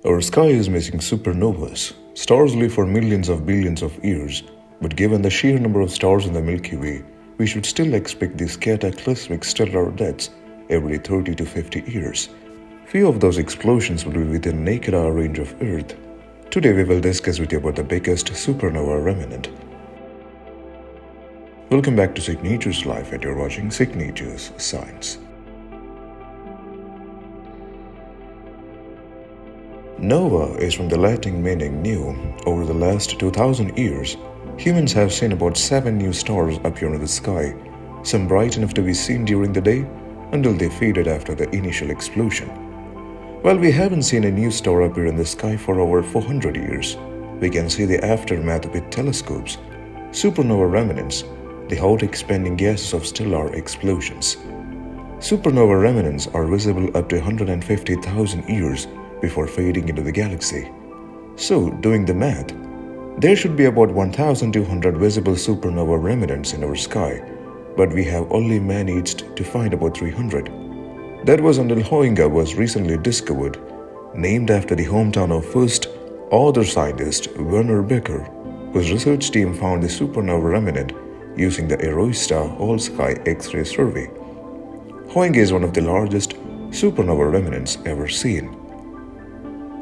Our sky is missing supernovas. Stars live for millions of billions of years, but given the sheer number of stars in the Milky Way, we should still expect these cataclysmic stellar deaths every 30 to 50 years. Few of those explosions will be within naked eye range of Earth. Today we will discuss with you about the biggest supernova remnant. Welcome back to Signature's Life and you're watching Signature's Science. Nova is from the Latin meaning new. Over the last 2000 years, humans have seen about 7 new stars appear in the sky, some bright enough to be seen during the day until they faded after the initial explosion. While we haven't seen a new star appear in the sky for over 400 years, we can see the aftermath with telescopes. Supernova remnants, the hot expanding gases of stellar explosions. Supernova remnants are visible up to 150,000 years before fading into the galaxy. So, doing the math, there should be about 1,200 visible supernova remnants in our sky, but we have only managed to find about 300. That was until Huygens was recently discovered, named after the hometown of first other scientist Werner Becker, whose research team found the supernova remnant using the Eroista All-Sky X-ray survey. Huygens is one of the largest supernova remnants ever seen.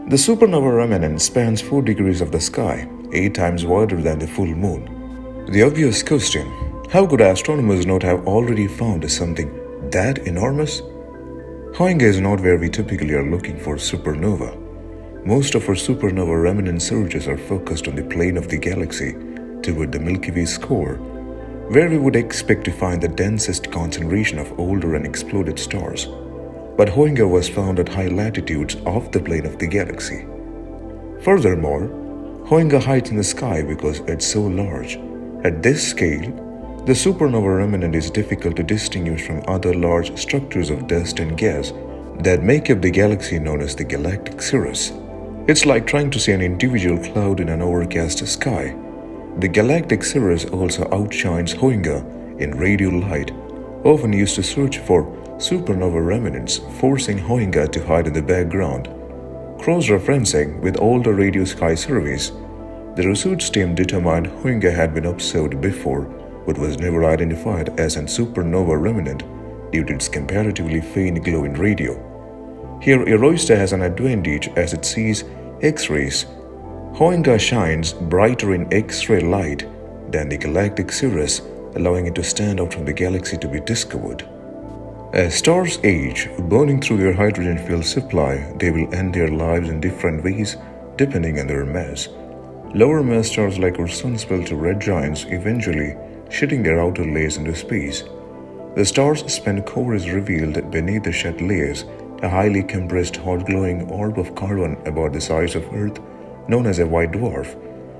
The supernova remnant spans 4 degrees of the sky, 8 times wider than the full moon. The obvious question, how could astronomers not have already found something that enormous? Huygens is not where we typically are looking for supernova. Most of our supernova remnant searches are focused on the plane of the galaxy toward the Milky Way's core, where we would expect to find the densest concentration of older and exploded stars. But Huygens was found at high latitudes off the plane of the galaxy. Furthermore, Huygens hides in the sky because it's so large. At this scale, the supernova remnant is difficult to distinguish from other large structures of dust and gas that make up the galaxy known as the Galactic Cirrus. It's like trying to see an individual cloud in an overcast sky. The Galactic Cirrus also outshines Huygens in radio light, often used to search for supernova remnants, forcing Huygens to hide in the background. Cross-referencing with older radio sky surveys, the research team determined Huygens had been observed before but was never identified as an supernova remnant due to its comparatively faint glow in radio. Here, Eroista has an advantage as it sees X-rays. Huygens shines brighter in X-ray light than the Galactic Cirrus, allowing it to stand out from the galaxy to be discovered. As stars age, burning through their hydrogen fuel supply, they will end their lives in different ways depending on their mass. Lower mass stars like our Sun swell to red giants, eventually shedding their outer layers into space. The star's spent core is revealed beneath the shed layers, a highly compressed hot glowing orb of carbon about the size of Earth, known as a white dwarf.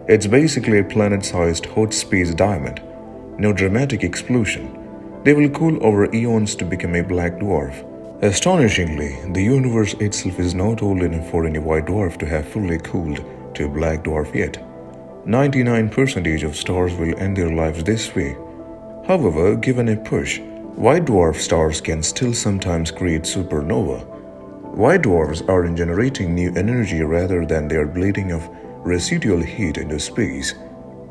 It's basically a planet-sized hot space diamond. No dramatic explosion. They will cool over eons to become a black dwarf. Astonishingly, the universe itself is not old enough for any white dwarf to have fully cooled to a black dwarf yet. 99% of stars will end their lives this way. However, given a push, white dwarf stars can still sometimes create supernova. White dwarfs are generating new energy rather than their bleeding of residual heat into space.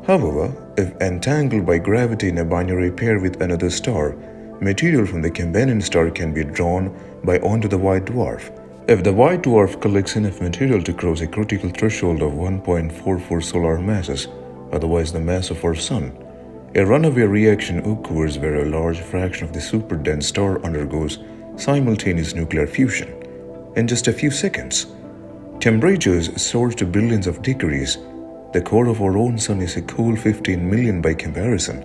However, if entangled by gravity in a binary pair with another star, material from the companion star can be drawn onto the white dwarf. If the white dwarf collects enough material to cross a critical threshold of 1.44 solar masses, otherwise the mass of our Sun, a runaway reaction occurs where a large fraction of the super-dense star undergoes simultaneous nuclear fusion. In just a few seconds, temperatures soar to billions of degrees. The core of our own Sun is a cool 15 million by comparison,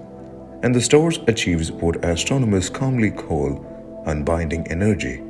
and the star achieves what astronomers calmly call unbinding energy.